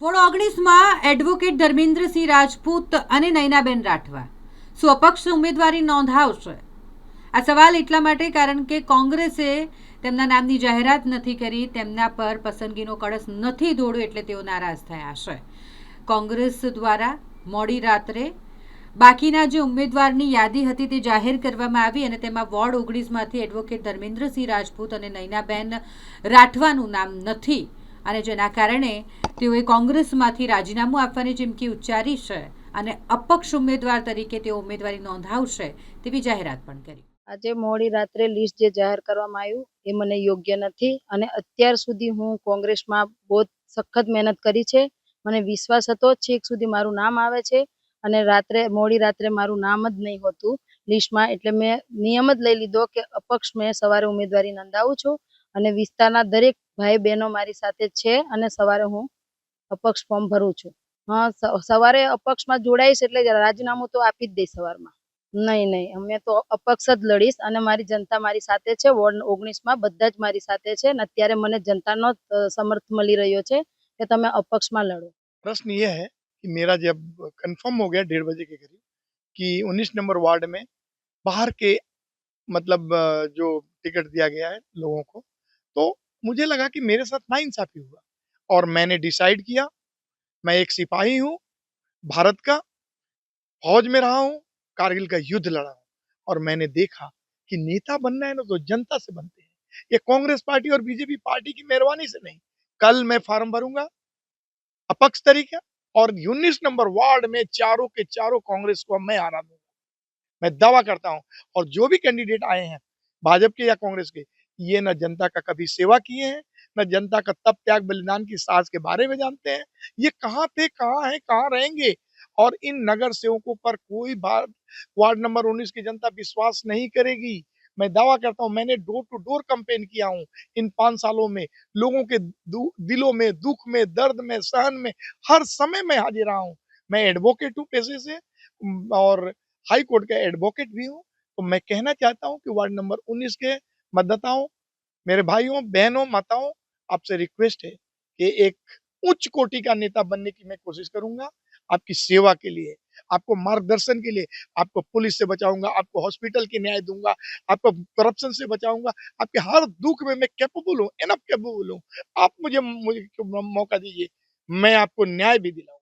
Ward 19માં advocate Dharmendrasinh Rajput અને નયનાબેન રાઠવા શું અપક્ષ ઉમેદવારી નોંધાવશે? આ સવાલ એટલા માટે કારણ કે કોંગ્રેસે તેમના નામની જાહેરાત નથી કરી, તેમના પર પસંદગીનો કળશ નથી દોડ્યો, એટલે તેઓ નારાજ થયા છે. કોંગ્રેસ દ્વારા મોડી રાત્રે બાકીના જે ઉમેદવારની યાદી હતી તે જાહેર કરવામાં આવી અને તેમાં વોર્ડ 19માંથી એડવોકેટ ધર્મેન્દ્રસિંહ રાજપૂત અને નયનાબેન રાઠવાનું નામ નથી અને જેના કારણે તેઓએ કોંગ્રેસમાંથી રાજીનામું આપવાની ચીમકી ઉચ્ચારી છે અને અપક્ષ ઉમેદવાર તરીકે તેઓ ઉમેદવારી નોંધાવશે તેવી જાહેરાત પણ કરી. આજે મોડી રાત્રે લિસ્ટ જે જાહેર કરવામાં આવ્યું એ મને યોગ્ય નથી અને અત્યાર સુધી હું કોંગ્રેસમાં બહુ સખત મહેનત કરી છે. મને વિશ્વાસ હતો છેક સુધી મારું નામ આવે છે અને મોડી રાત્રે મારું નામ જ નહીં હોતું લિસ્ટમાં, એટલે મેં નિયમ જ લઈ લીધો કે અપક્ષ મેં સવારે ઉમેદવારી નોંધાવું છું અને વિસ્તારના દરેક ભાઈ બહેનો મારી સાથે છે અને સવારે હું અપક્ષ ફોર્મ ભરું છું. હા, સવારે અપક્ષમાં જોડાઈશ એટલે રાજીનામું તો આપી જ દઈશ સવારમાં. નહીં, અમે તો અપક્ષ જ લડીશ અને મારી જનતા મારી સાથે છે. વોર્ડ 19માં બધા જ મારી સાથે છે અને અત્યારે મને જનતાનો સમર્થ મળી રહ્યો છે कि તમે અપક્ષમાં લડો. प्रश्न ये है कि मेरा जब कंफर्म हो गया 1:30 बजे के करीब कि 19 नंबर वार्ड में बाहर के मतलब जो टिकट दिया गया है लोगों को, तो मुझे लगा कि मेरे साथ नाइंसाफी हुआ और मैंने डिसाइड किया, मैं एक सिपाही हूँ भारत का, फौज में रहा हूँ, कारगिल का युद्ध लड़ा हूँ और मैंने देखा कि नेता बनना है ना तो जनता से बनते हैं। ये कांग्रेस पार्टी और बीजेपी पार्टी की मेहरबानी से नहीं। कल मैं फॉर्म भरूंगा अपक्ष तरीके और 19 नंबर वार्ड में चारों के चारों कांग्रेस को मैं हरा दूंगा, मैं दावा करता हूं। और जो भी कैंडिडेट आए हैं भाजपा के या कांग्रेस के, ये न जनता का कभी सेवा किए हैं, न जनता का तप त्याग बलिदान की साज के बारे में जानते हैं। ये कहाँ थे, कहाँ हैं, कहाँ रहेंगे। और इन नगर सेवकों पर कोई वार्ड नंबर 19 की जनता विश्वास नहीं करेगी। मैं दावा करता हूं, मैंने डोर टू डोर कैंपेन किया हूं इन 5 सालों में। लोगों के दिलों में, दुख में, दर्द में, सहन में हर समय मैं हाजिर रहा हूं। मैं एडवोकेट हूं पेशे से और हाई कोर्ट का एडवोकेट भी हूं। तो मैं कहना चाहता हूं कि वार्ड नंबर 19 के मतदाताओं, मेरे भाइयों, बहनों, माताओं, आपसे रिक्वेस्ट है कि एक उच्च कोटि का नेता बनने की मैं कोशिश करूंगा आपकी सेवा के लिए, आपको मार्गदर्शन के लिए। आपको पुलिस से बचाऊंगा, आपको हॉस्पिटल की न्याय दूंगा, आपको करप्शन से बचाऊंगा। आपके हर दुख में मैं कैपेबल हूं, एनफ कैपेबल हूं। आप मुझे मौका दीजिए, मैं आपको न्याय भी दिलाऊंगा।